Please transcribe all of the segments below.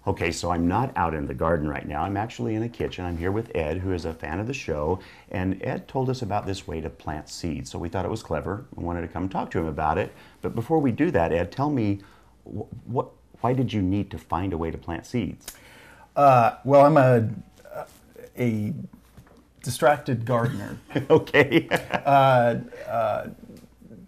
Okay, so I'm not out in the garden right now. I'm actually in a kitchen. I'm here with Ed, who is a fan of the show. And Ed told us about this way to plant seeds. So we thought it was clever. We wanted to come talk to him about it. But before we do that, Ed, tell me, why did you need to find a way to plant seeds? Well, I'm a distracted gardener, Okay.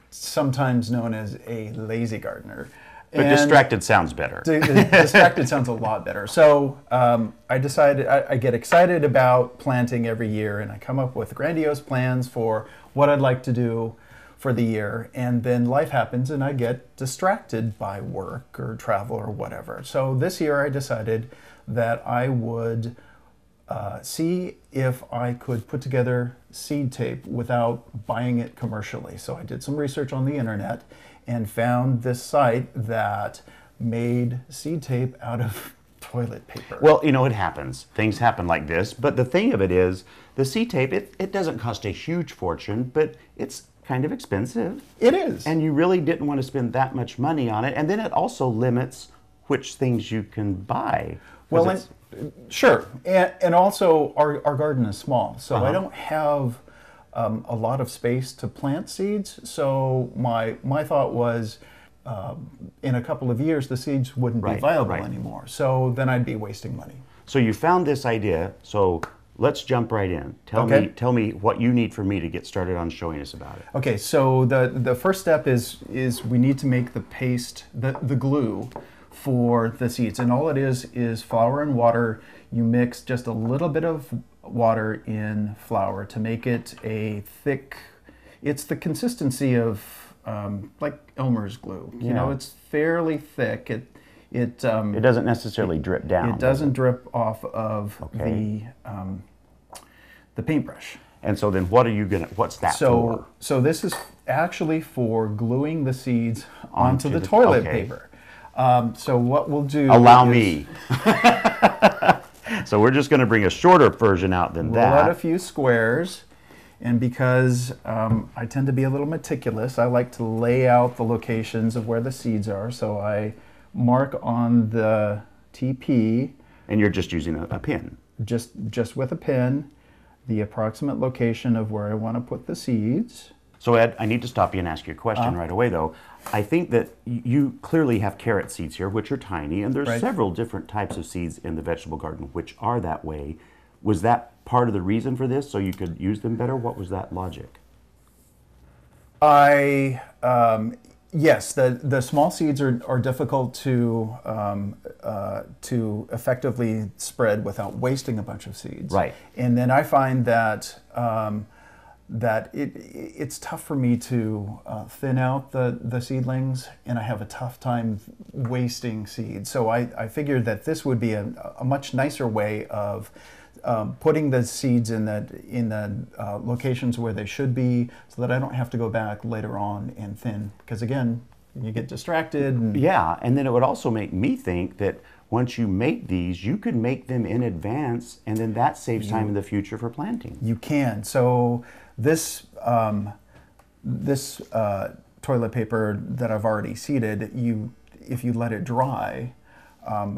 sometimes known as a lazy gardener. But distracted sounds better. Distracted sounds a lot better. So I decided I get excited about planting every year, and I come up with grandiose plans for what I'd like to do for the year, and then life happens and I get distracted by work or travel or whatever. So this year I decided that I would see if I could put together seed tape without buying it commercially. So I did some research on the internet and found this site that made seed tape out of toilet paper. Well, you know, it happens. Things happen like this. But the thing of it is, the seed tape, it doesn't cost a huge fortune, but it's kind of expensive. It is. And you really didn't want to spend that much money on it. And then it also limits which things you can buy. Well, sure. And also, our garden is small, so I don't have a lot of space to plant seeds. So my thought was, in a couple of years, the seeds wouldn't be viable anymore. So then I'd be wasting money. So you found this idea. So let's jump right in. Tell me what you need for me to get started on showing us about it. Okay. So the first step is we need to make the paste, the glue for the seeds, and all it is flour and water. You mix just a little bit of water in flour to make it a thick. It's the consistency of like Elmer's glue. You know, it's fairly thick. It doesn't necessarily drip down. It doesn't drip off of the paintbrush. And so then what's that for? So this is actually for gluing the seeds onto the toilet paper. So what we'll do Allow me. So we're just going to bring a shorter version out than that. We'll add a few squares, and because I tend to be a little meticulous, I like to lay out the locations of where the seeds are. So I mark on the TP. And you're just using a pin. Just with a pin, the approximate location of where I want to put the seeds. So Ed, I need to stop you and ask you a question right away, though. I think that you clearly have carrot seeds here, which are tiny, and there's several different types of seeds in the vegetable garden which are that way. Was that part of the reason for this, so you could use them better? What was that logic? Yes, the small seeds are difficult to effectively spread without wasting a bunch of seeds. Right. And then I find that it's tough for me to thin out the seedlings, and I have a tough time wasting seeds. So I figured that this would be a much nicer way of putting the seeds in the locations where they should be, so that I don't have to go back later on and thin. Because again, you get distracted. Yeah, and then it would also make me think that once you make these, you could make them in advance, and then that saves time in the future for planting. You can. So this toilet paper that I've already seeded, if you let it dry,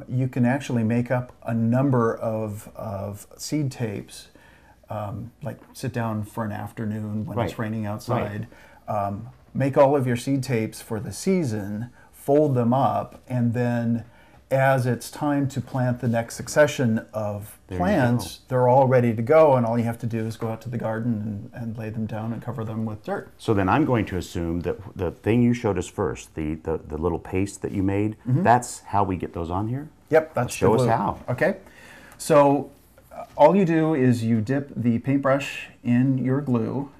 you can actually make up a number of seed tapes, like sit down for an afternoon when it's raining outside, make all of your seed tapes for the season, fold them up, and then as it's time to plant the next succession of plants, they're all ready to go, and all you have to do is go out to the garden and lay them down and cover them with dirt. So then I'm going to assume that the thing you showed us first, the little paste that you made, that's how we get those on here? Yep, that's Show us how. Okay, so all you do is you dip the paintbrush in your glue,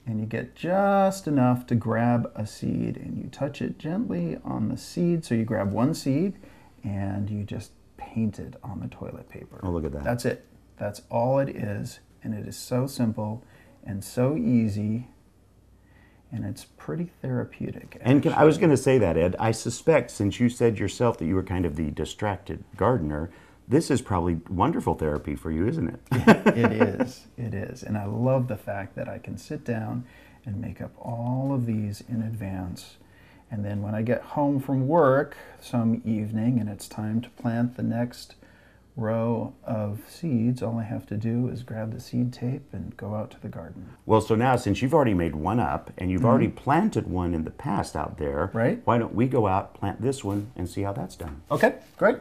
and you get just enough to grab a seed, and you touch it gently on the seed. So you grab one seed, and you just paint it on the toilet paper. Oh, look at that. That's it. That's all it is, and it is so simple and so easy, and it's pretty therapeutic. And I was going to say that, Ed, I suspect, since you said yourself that you were kind of the distracted gardener, this is probably wonderful therapy for you, isn't it? It is. It is. And I love the fact that I can sit down and make up all of these in advance, And then when I get home from work some evening and it's time to plant the next row of seeds, all I have to do is grab the seed tape and go out to the garden. Well, so now since you've already made one up and you've already planted one in the past out there, Right. why don't we go out, plant this one, and see how that's done? Okay, great.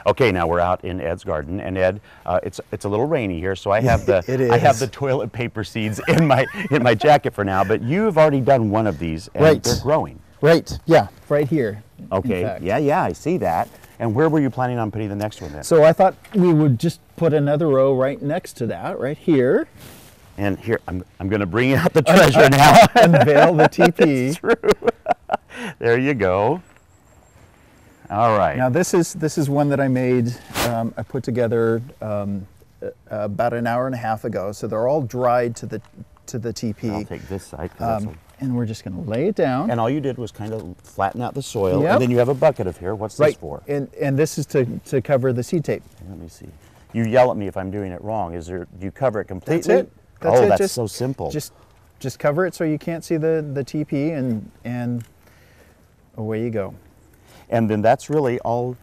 Okay, now we're out in Ed's garden, and Ed, it's a little rainy here, so I have the It I have is. the toilet paper seeds in my jacket for now. But you've already done one of these, and Right. they're growing. Right, yeah, right here. in Okay, fact. yeah, I see that. And where were you planning on putting the next one then? So I thought we would just put another row right next to that, right here. And here, I'm going to bring out the treasure now. Unveil the TP. There you go. All right. Now this is one that I made. I put together about an hour and a half ago. So they're all dried to the TP. I'll take this side. 'Cause that's And we're just going to lay it down. and all you did was kind of flatten out the soil, Yep. and then you have a bucket of here. What's this Right, for? and this is to cover the seed tape. Let me see. You yell at me if I'm doing it wrong. Do you cover it completely? That's it. That's oh, it. that's Just- so simple. Just cover it so you can't see the TP, and away you go. And then that's really all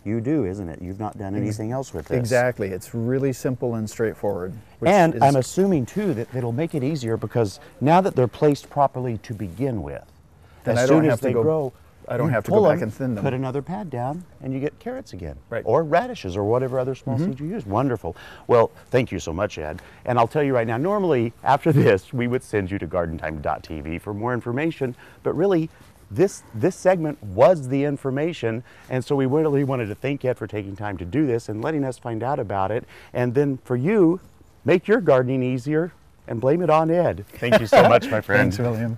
you do, isn't it? You've not done anything else with this. Exactly. It's really simple and straightforward. which And is- I'm assuming too that it'll make it easier because now that they're placed properly to begin with, Then as I don't soon as have to they go- grow, I don't you have to pull go back them, and thin them. Put another pad down, and you get carrots again, Right. or radishes, or whatever other small seeds you use. Wonderful. Well, thank you so much, Ed. And I'll tell you right now. Normally, after this, we would send you to GardenTime.tv for more information. But really, this segment was the information, and so we really wanted to thank Ed for taking time to do this and letting us find out about it. And then for you, make your gardening easier and blame it on Ed. Thank you so much, my friend. Thanks, William.